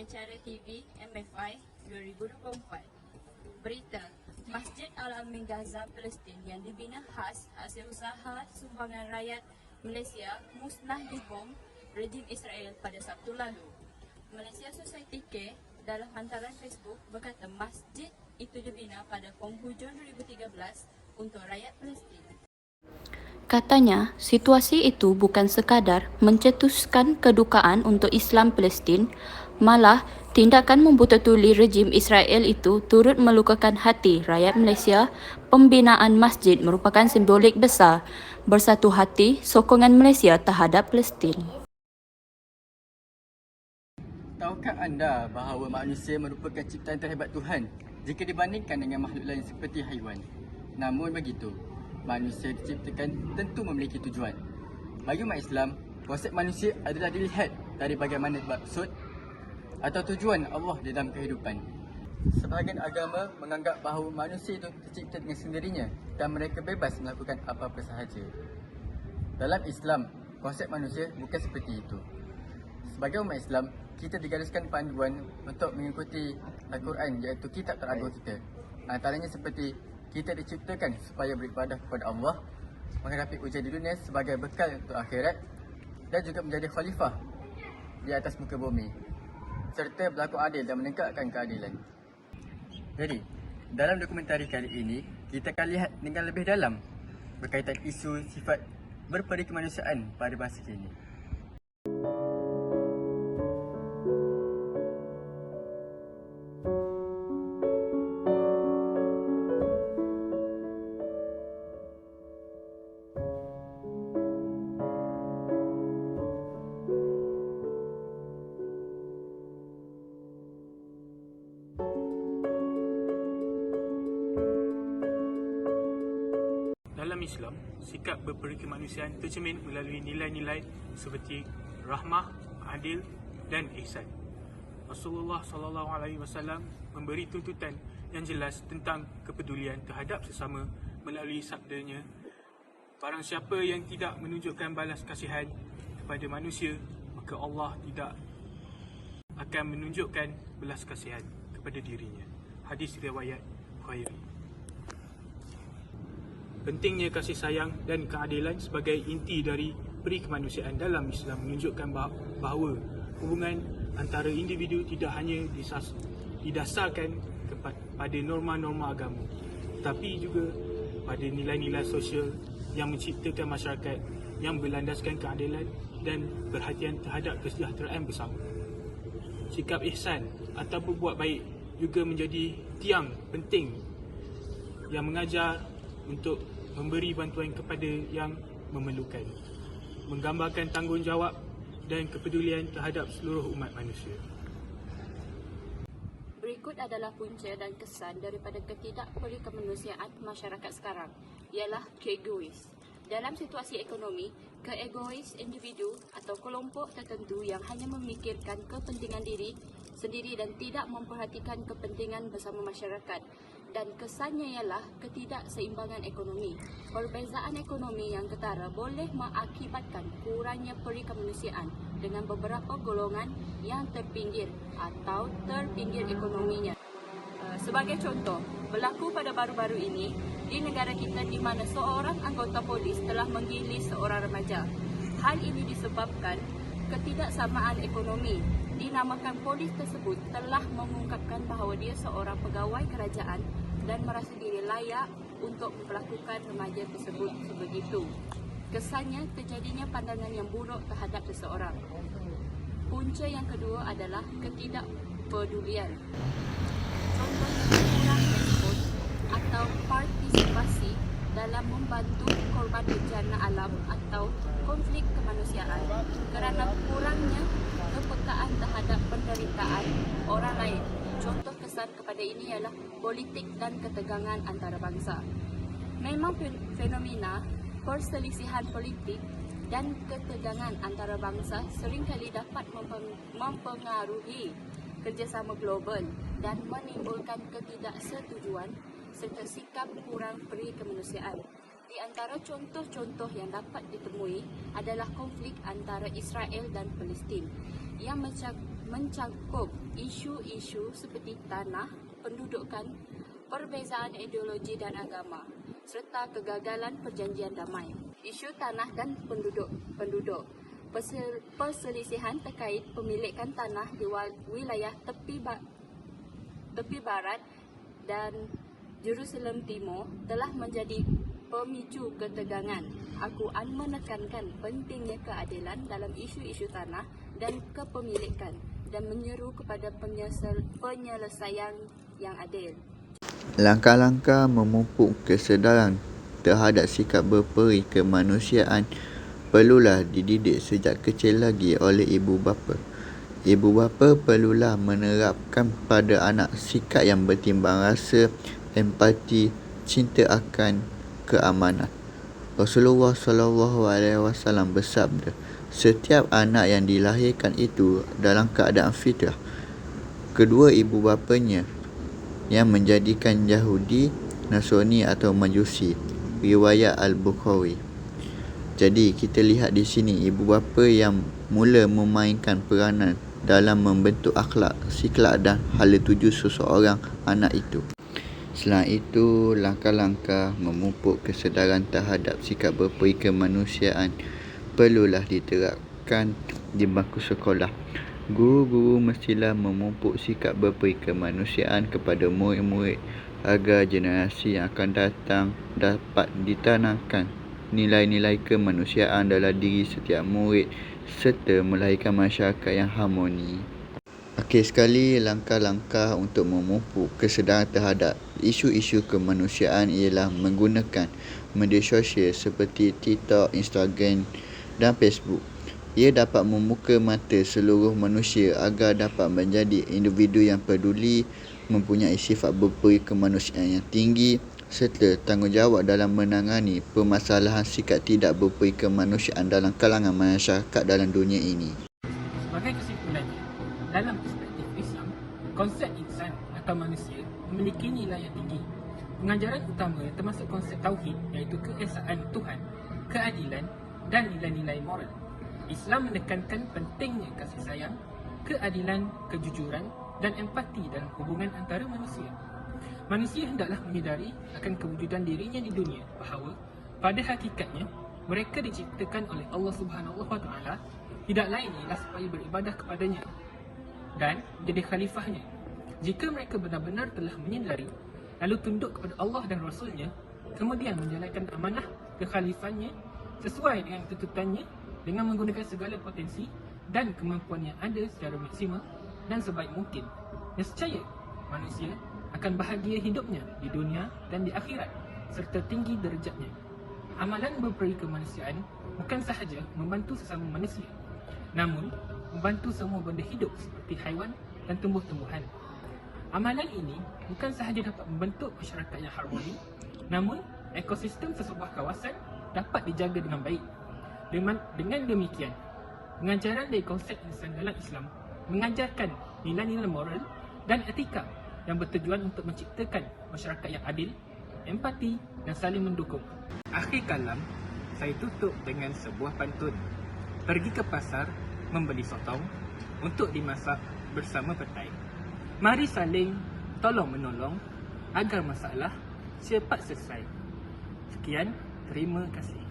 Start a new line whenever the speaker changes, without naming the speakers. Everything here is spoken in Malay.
Pengacara TV MFI 2024. Berita, Masjid Al-Amin Gaza, Palestin yang dibina khas hasil usaha sumbangan rakyat Malaysia musnah dibom rejim Israel pada Sabtu lalu. Malaysia Society K dalam hantaran Facebook berkata masjid itu dibina pada penghujung 2013 untuk rakyat Palestin.
Katanya, situasi itu bukan sekadar mencetuskan kedukaan untuk Islam Palestin, malah tindakan membuta-tuli rejim Israel itu turut melukakan hati rakyat Malaysia. Pembinaan masjid merupakan simbolik besar bersatu hati sokongan Malaysia terhadap Palestin.
Tahukah anda bahawa manusia merupakan ciptaan terhebat Tuhan jika dibandingkan dengan makhluk lain seperti haiwan? Namun begitu, manusia diciptakan tentu memiliki tujuan. Bagi umat Islam, konsep manusia adalah dilihat dari bagaimana maksud atau tujuan Allah dalam kehidupan. Sebahagian agama menganggap bahawa manusia itu tercipta dengan sendirinya dan mereka bebas melakukan apa-apa sahaja. Dalam Islam, konsep manusia bukan seperti itu. Sebagai umat Islam, kita digariskan panduan untuk mengikuti Al-Quran iaitu kitab teragung kita. Antaranya seperti kita diciptakan supaya beribadah kepada Allah, menghadapi ujian di dunia sebagai bekal untuk akhirat dan juga menjadi khalifah di atas muka bumi serta berlaku adil dan menegakkan keadilan. Jadi, dalam dokumentari kali ini, kita akan lihat dengan lebih dalam berkaitan isu sifat berperi kemanusiaan pada masa kini.
Dalam Islam, sikap berperi kemanusiaan tercermin melalui nilai-nilai seperti rahmah, adil dan ihsan. Rasulullah SAW memberi tuntutan yang jelas tentang kepedulian terhadap sesama melalui sabdanya, barang siapa yang tidak menunjukkan balas kasihan kepada manusia, maka Allah tidak akan menunjukkan belas kasihan kepada dirinya. Hadis riwayat Bukhari. Pentingnya kasih sayang dan keadilan sebagai inti dari peri kemanusiaan dalam Islam menunjukkan bahawa hubungan antara individu tidak hanya didasarkan pada norma-norma agama, tapi juga pada nilai-nilai sosial yang menciptakan masyarakat yang berlandaskan keadilan dan perhatian terhadap kesejahteraan bersama. Sikap ihsan atau berbuat baik juga menjadi tiang penting yang mengajar untuk memberi bantuan kepada yang memerlukan, menggambarkan tanggungjawab dan kepedulian terhadap seluruh umat manusia.
Berikut adalah punca dan kesan daripada ketidakperi kemanusiaan masyarakat sekarang, ialah keegois. Dalam situasi ekonomi, keegois individu atau kelompok tertentu yang hanya memikirkan kepentingan diri sendiri dan tidak memperhatikan kepentingan bersama masyarakat. Dan kesannya ialah ketidakseimbangan ekonomi. Perbezaan ekonomi yang ketara boleh mengakibatkan kurangnya peri kemanusiaan dengan beberapa golongan yang terpinggir atau terpinggir ekonominya. Sebagai contoh, berlaku pada baru-baru ini di negara kita di mana seorang anggota polis telah menggilis seorang remaja. Hal ini disebabkan ketidaksamaan ekonomi. Dinamakan polis tersebut telah mengungkapkan bahawa dia seorang pegawai kerajaan dan merasa diri layak untuk memperlakukan remaja tersebut sebegitu. Kesannya terjadinya pandangan yang buruk terhadap seseorang. Punca yang kedua adalah ketidakpedulian. Contohnya kurang respon atau partisipasi dalam membantu korban bencana alam atau konflik kemanusiaan kerana kurangnya kepekaan terhadap penderitaan orang lain. Contoh kesan kepada ini ialah politik dan ketegangan antarabangsa. Memang fenomena perselisihan politik dan ketegangan antarabangsa seringkali dapat mempengaruhi kerjasama global dan menimbulkan ketidaksetujuan serta sikap kurang peri kemanusiaan. Di antara contoh-contoh yang dapat ditemui adalah konflik antara Israel dan Palestin yang mencakup isu-isu seperti tanah, pendudukan, perbezaan ideologi dan agama, serta kegagalan perjanjian damai. Isu tanah dan penduduk, perselisihan terkait pemilikan tanah di wilayah tepi barat dan Jerusalem Timur telah menjadi pemicu ketegangan. Al-Quran menekankan pentingnya keadilan dalam isu-isu tanah dan kepemilikan dan menyeru kepada penyelesaian yang adil.
Langkah-langkah memupuk kesedaran terhadap sikap berperi kemanusiaan perlulah dididik sejak kecil lagi oleh ibu bapa. Ibu bapa perlulah menerapkan pada anak sikap yang bertimbang rasa, empati, cinta akan keamanan. Rasulullah SAW bersabda, setiap anak yang dilahirkan itu dalam keadaan fitrah. Kedua ibu bapanya yang menjadikan Yahudi, Nasrani atau Majusi. Riwayat Al-Bukhari. Jadi kita lihat di sini ibu bapa yang mula memainkan peranan dalam membentuk akhlak, sikap dan hala tuju seseorang anak itu. Selain itu, langkah-langkah memupuk kesedaran terhadap sikap berperi kemanusiaan perlulah diterapkan di bangku sekolah. Guru-guru mestilah memupuk sikap berperi kemanusiaan kepada murid-murid agar generasi yang akan datang dapat ditanamkan nilai-nilai kemanusiaan dalam diri setiap murid serta melahirkan masyarakat yang harmoni. Akhir sekali, langkah-langkah untuk memupuk kesedaran terhadap isu-isu kemanusiaan ialah menggunakan media sosial seperti TikTok, Instagram dan Facebook. Ia dapat membuka mata seluruh manusia agar dapat menjadi individu yang peduli, mempunyai sifat berperi kemanusiaan yang tinggi serta tanggungjawab dalam menangani permasalahan sikap tidak berperi kemanusiaan dalam kalangan masyarakat dalam dunia ini.
Sebagai kesimpulannya, dalam perspektif Islam, konsep insan atau manusia memiliki nilai yang tinggi. Pengajaran utama termasuk konsep tauhid iaitu keesaan Tuhan, keadilan dan nilai-nilai moral. Islam menekankan pentingnya kasih sayang, keadilan, kejujuran dan empati dalam hubungan antara manusia. Manusia hendaklah menyedari akan kewujudan dirinya di dunia bahawa pada hakikatnya mereka diciptakan oleh Allah Subhanahu Wa Taala tidak lain ialah supaya beribadah kepadanya dan menjadi khalifahnya. Jika mereka benar-benar telah menyedari lalu tunduk kepada Allah dan Rasulnya, kemudian menjalankan amanah kekhalifannya sesuai dengan tuntutannya dengan menggunakan segala potensi dan kemampuan yang ada secara maksimal dan sebaik mungkin, nescaya manusia akan bahagia hidupnya di dunia dan di akhirat serta tinggi derajatnya. Amalan berperi kemanusiaan bukan sahaja membantu sesama manusia, namun membantu semua benda hidup seperti haiwan dan tumbuh-tumbuhan. Amalan ini bukan sahaja dapat membentuk masyarakat yang harmoni, namun ekosistem sesebuah kawasan dapat dijaga dengan baik. Dengan demikian, pengajaran dari konsep insan dalam Islam mengajarkan nilai-nilai moral dan etika yang bertujuan untuk menciptakan masyarakat yang adil, empati dan saling mendukung. Akhir kalam, saya tutup dengan sebuah pantun. Pergi ke pasar membeli sotong untuk dimasak bersama petai. Mari saling tolong menolong agar masalah cepat selesai. Sekian, terima kasih.